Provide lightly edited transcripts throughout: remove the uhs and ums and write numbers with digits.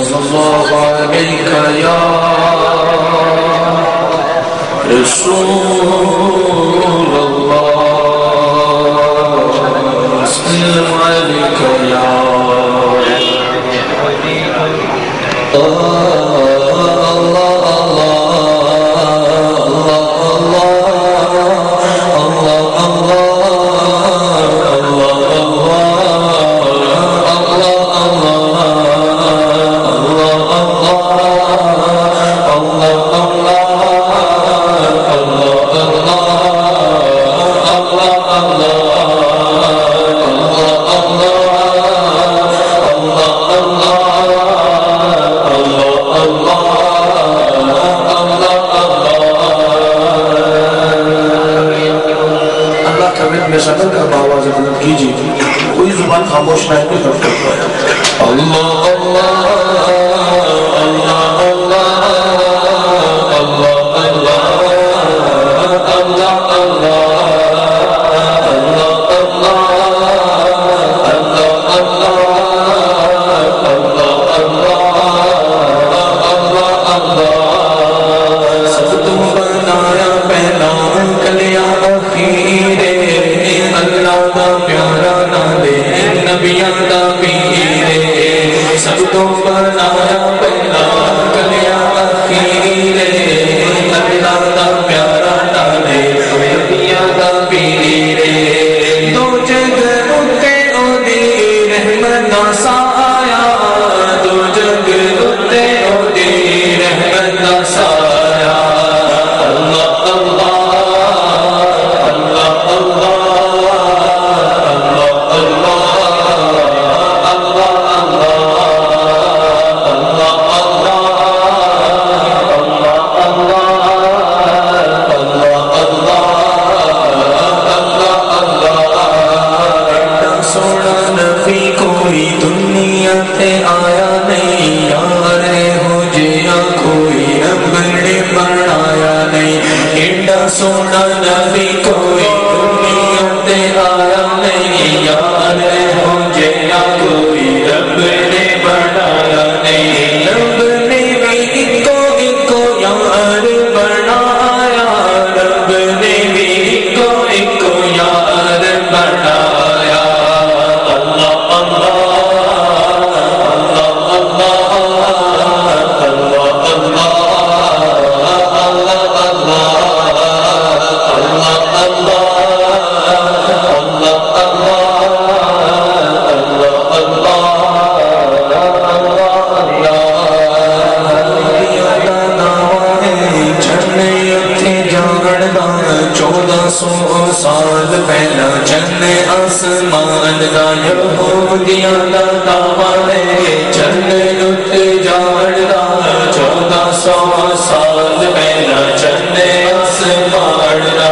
صلی اللہ علیہ یا رسول اللہ صلی علیہ یا کوئی زبان خاموش نہ ہے اللہ اللہ اللہ اللہ سونا نبی کوئی دنیا تے آیا نہیں یار ہو جیا کوئی رب نے بنایا نہیں رب نے بھی ایکو یار بنایا رب نے بھی ایکو یار بنایا اللہ اللہ سال پہلا چند آسمان دا یہودیاں دا دعویٰ ہے چند لٹ جاڑ دا 1400 سال پہلا چند آسمان دا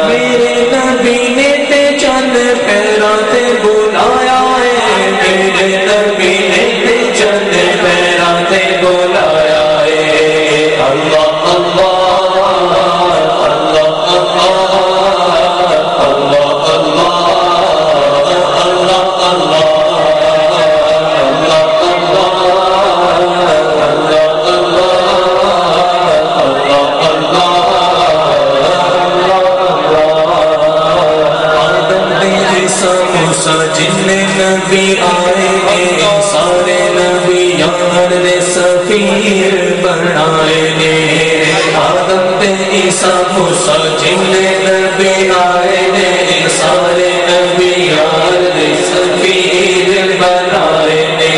میرے نبی نے تے چند پیرا تے بلایا ہے میرے نبی نے تے چند پیرا تے بلایا ہے اللہ اللہ جن نبی آئے سارے نبی یار نے سفیر بنائے نے آدم تے عیسیٰ موسیٰ جن نبی آئے نے سارے نبی یار نے سفیر بنائے نے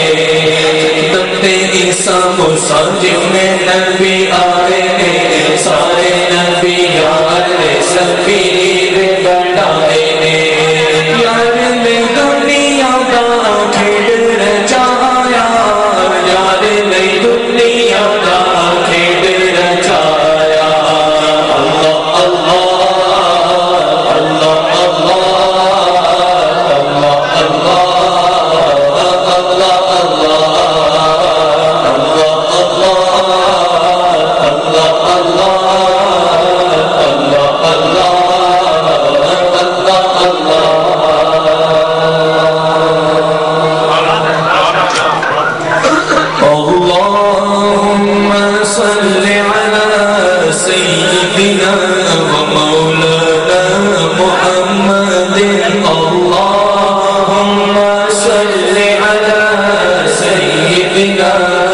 آدم تے عیسیٰ موسیٰ جن نبی آئے نے سارے نبی یار نے سفیر بنائے نے بنا